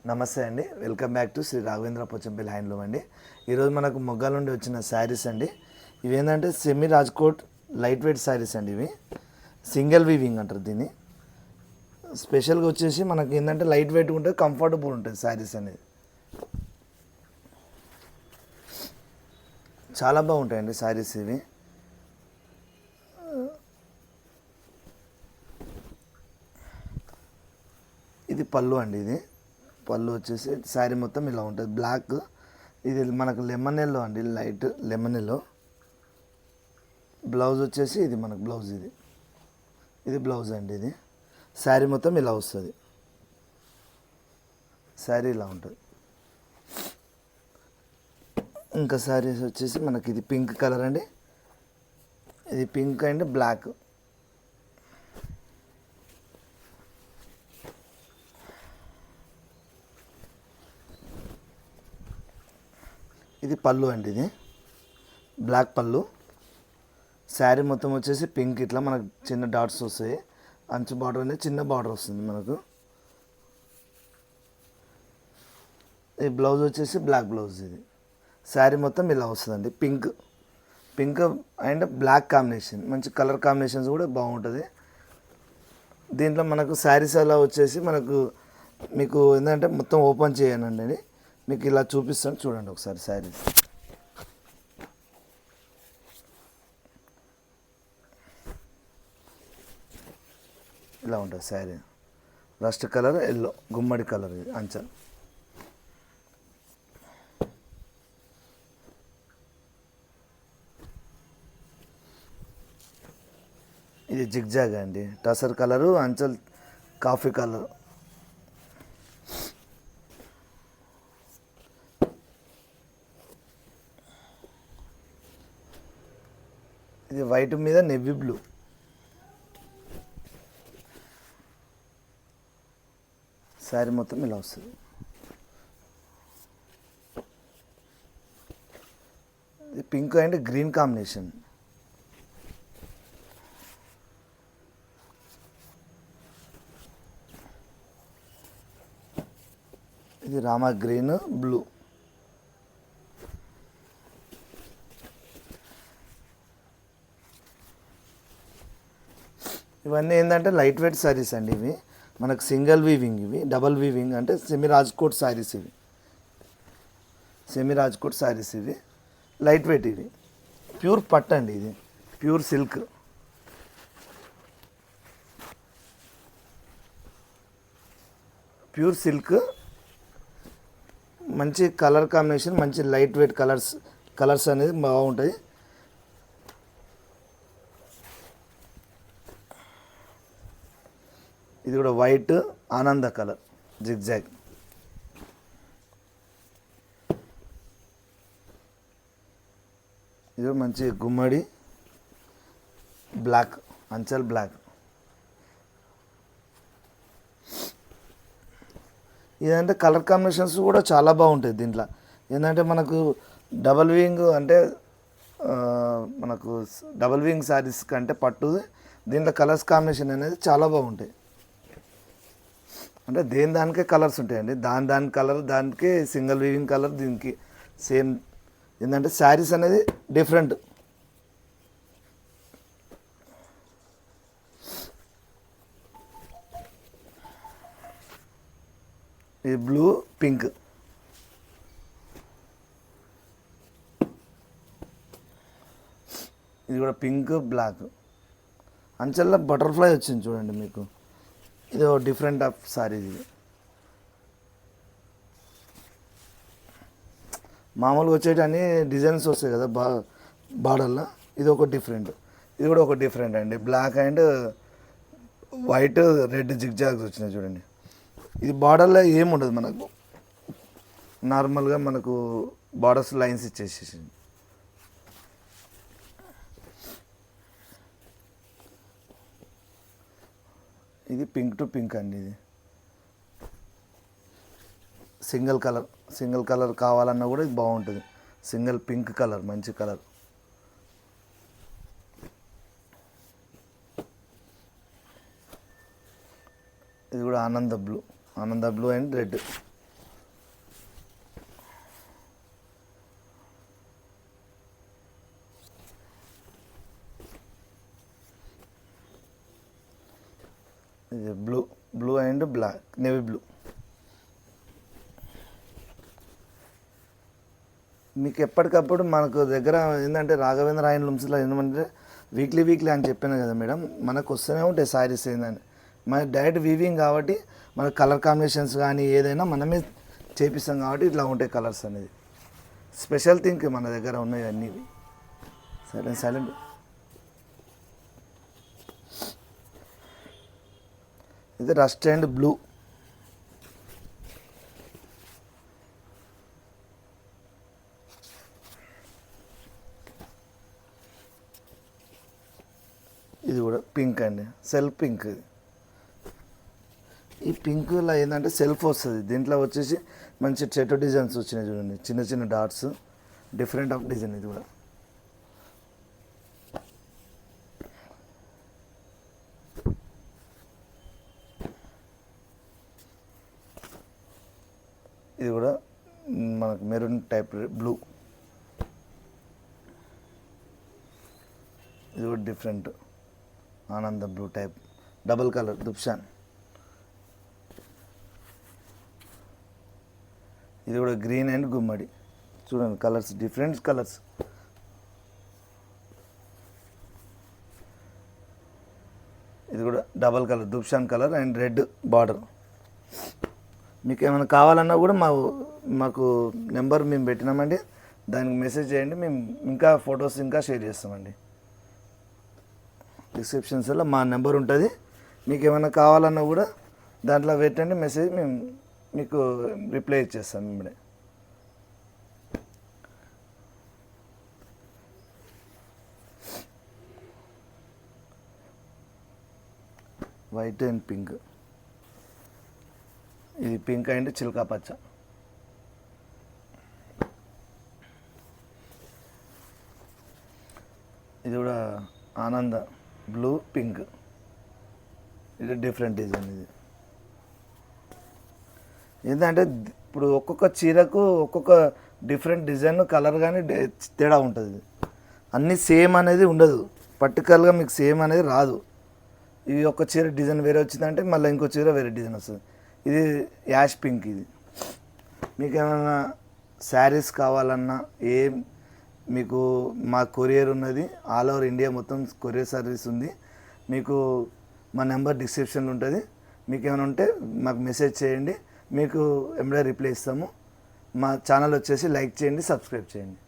నమస్తే అండి, welcome back to Shri Raghavendra Pochampally handloom అండి. ఈరోజు మనకు మొగ్గల నుండి వచ్చిన శారీస్ అండి. ఇవి ఏంటంటే semi Rajkot light weight saris అండి. ఇవి సింగిల్ వీవింగ్ అంటారు దీన్ని. స్పెషల్గా వచ్చేసి మనకి ఏంటంటే లైట్ వెయిట్ ఉంటుంది, కంఫర్టబుల్ ఉంటుంది శారీస్ అనేది. చాలా బాగుంటాయండి శారీస్ ఇవి. ఇది పళ్ళు అండి. ఇది పళ్ళు వచ్చేసి శారీ మొత్తం ఇలా ఉంటుంది బ్లాక్. ఇది మనకు లెమన్ ఎల్లో అండి, లైట్ లెమన్ ఎల్లో. బ్లౌజ్ వచ్చేసి ఇది మనకు బ్లౌజ్, ఇది బ్లౌజ్ అండి. ఇది శారీ మొత్తం ఇలా వస్తుంది, శారీ ఇలా ఉంటుంది. ఇంకా శారీస్ వచ్చేసి మనకి ఇది పింక్ కలర్ అండి. ఇది పింక్ అండ్ బ్లాక్. ఇది పళ్ళు అండి, ఇది బ్లాక్ పళ్ళు. శారీ మొత్తం వచ్చేసి పింక్, ఇట్లా మనకు చిన్న డాట్స్ వస్తాయి. అంచు బార్డర్ అనేది చిన్న బార్డర్ వస్తుంది మనకు. ఈ బ్లౌజ్ వచ్చేసి బ్లాక్ బ్లౌజ్. ఇది శారీ మొత్తం ఇలా వస్తుందండి. Pink pink and black combination, మంచి కలర్ కాంబినేషన్స్ కూడా బాగుంటుంది దీంట్లో. మనకు శారీస్ అలా వచ్చేసి మనకు మీకు ఏంటంటే మొత్తం ఓపెన్ చేయనండి, మీకు ఇలా చూపిస్తాను చూడండి ఒకసారి. శారీస్ ఇలా ఉంటుంది. శారీ రస్ట్ కలర్ ఎల్లో, గుమ్మడి కలర్. ఇది అంచల్. ఇది జిగ్జాగ్ అండి, tussar colour, Anchal coffee colour. ఇది వైట్ మీద నెవీ బ్లూ. శారీ మొత్తం ఇలా వస్తుంది. ఇది పింక్ అండ్ గ్రీన్ కాంబినేషన్. ఇది రామా గ్రీన్ బ్లూ. ఇవన్నీ ఏంటంటే లైట్ వెయిట్ శారీస్ అండి. ఇవి మనకు సింగిల్ వీవింగ్, ఇవి డబల్ వీవింగ్ అంటే సెమీ రాజ్కోట్ శారీస్. ఇవి సెమీ రాజ్కోట్ శారీస్, ఇవి లైట్ వెయిట్. ఇవి ప్యూర్ పట్టు అండి, ఇది ప్యూర్ సిల్క్. ప్యూర్ సిల్క్, మంచి కలర్ కాంబినేషన్, మంచి లైట్ వెయిట్ కలర్స్ అనేది బాగుంటాయి. ఇది కూడా వైట్ ఆనంద కలర్ జిగ్జాగ్. ఇది మంచి గుమ్మడి బ్లాక్, అంచల్ బ్లాక్. ఇదంటే కలర్ కాంబినేషన్స్ కూడా చాలా బాగుంటాయి దీంట్లో. ఏంటంటే మనకు డబల్ వింగ్ అంటే మనకు డబల్ వింగ్ శారీస్ కంటే పట్టు దీంట్లో కలర్స్ కాంబినేషన్ అనేది చాలా బాగుంటాయి. అంటే దానికే కలర్స్ ఉంటాయండి, దాని కలర్ దానికే సింగిల్ వీవింగ్ కలర్, దీనికి సేమ్. ఏంటంటే శారీస్ అనేది డిఫరెంట్. ఇది బ్లూ పింక్. ఇది కూడా పింక్ బ్లాక్. అంచెల్లో బటర్ఫ్లై వచ్చింది చూడండి మీకు. ఇది డిఫరెంట్ ఆఫ్ సారీ. ఇది మామూలుగా వచ్చేటి అన్ని డిజైన్స్ వస్తాయి కదా బార్డర్లో. ఇది ఒక డిఫరెంట్, ఇది కూడా ఒక డిఫరెంట్ అండి. Black and white red zigzags వచ్చినాయి చూడండి. ఇది బార్డర్లో ఏముండదు మనకు, నార్మల్గా మనకు బార్డర్స్ లైన్స్ ఇచ్చేసేసి. ఇది పింక్ టు పింక్ అండి. ఇది సింగిల్ కలర్ కావాలన్నా కూడా ఇది బాగుంటుంది. సింగిల్ పింక్ కలర్, మంచి కలర్. ఇది కూడా ఆనంద blue and red. Blue and black, navy blue. మీకు ఎప్పటికప్పుడు మనకు దగ్గర ఏంటంటే రాఘవేంద్ర హ్యాండ్లూమ్స్లో ఏంటంటే వీక్లీ అని చెప్పాను కదా మేడం, మనకు వస్తూనే ఉంటాయి శారీస్. ఏంటంటే మన డైరెక్ట్ వీవింగ్ కాబట్టి మన కలర్ కాంబినేషన్స్ కానీ ఏదైనా మనమే చేపిస్తాం కాబట్టి ఇట్లా ఉంటాయి కలర్స్ అనేది. స్పెషల్ థింగ్ మన దగ్గర ఉన్నాయి అన్నీ. సైలెంట్. ఇది రస్ట్ అండ్ బ్లూ. ఇది కూడా పింక్ అండి, సెల్ఫ్ పింక్. ఈ పింక్లో ఏంటంటే సెల్ఫ్ వస్తుంది, దీంట్లో వచ్చేసి మంచి చెట్టు డిజైన్స్ వచ్చినాయి చూడండి, చిన్న చిన్న డాట్స్, డిఫరెంట్ ఆఫ్ డిజైన్. ఇది కూడా ఇది కూడా మనకు మెరూన్ టైప్ బ్లూ. ఇది కూడా డిఫరెంట్ ఆనంద బ్లూ టైప్, డబుల్ కలర్ దుప్షాన్. ఇది కూడా గ్రీన్ అండ్ గుమ్మడి. చూడండి కలర్స్, డిఫరెంట్ కలర్స్. ఇది కూడా డబల్ కలర్ దుప్షాన్ కలర్ అండ్ రెడ్ బార్డర్. మీకు ఏమైనా కావాలన్నా కూడా మాకు నెంబర్ మేము పెట్టినామండి, దానికి మెసేజ్ చేయండి, మేము ఇంకా ఫొటోస్ ఇంకా షేర్ చేస్తామండి. డిస్క్రిప్షన్స్లో మా నెంబర్ ఉంటుంది, మీకు ఏమైనా కావాలన్నా కూడా దాంట్లో పెట్టండి మెసేజ్, మేము మీకు రిప్లై ఇచ్చేస్తాం ఇప్పుడే. White and pink. ఇది పింక్ అండ్ చిల్కా పచ్చ. ఇది కూడా ఆనంద బ్లూ పింక్. ఇది డిఫరెంట్ డిజైన్. ఇది ఏంటంటే ఇప్పుడు ఒక్కొక్క చీరకు ఒక్కొక్క డిఫరెంట్ డిజైన్ కలర్ కానీ తేడా ఉంటుంది. అన్నీ సేమ్ అనేది ఉండదు, పర్టికులర్గా మీకు సేమ్ అనేది రాదు. ఇది ఒక చీర డిజైన్ వేరే వచ్చిందంటే మళ్ళీ ఇంకో చీర వేరే డిజైన్ వస్తుంది. ఇది యాష్ పింక్. ఇది మీకు ఏమైనా శారీస్ కావాలన్నా మీకు మా కొరియర్ ఉన్నది, ఆల్ ఓవర్ ఇండియా మొత్తం కొరియర్ సర్వీస్ ఉంది. మీకు మా నెంబర్ డిస్క్రిప్షన్లో ఉంటుంది, మీకు ఏమైనా ఉంటే మాకు మెసేజ్ చేయండి, మీకు ఎంబడే రిప్లై ఇస్తాము. మా ఛానల్ వచ్చేసి లైక్ చేయండి, సబ్స్క్రైబ్ చేయండి.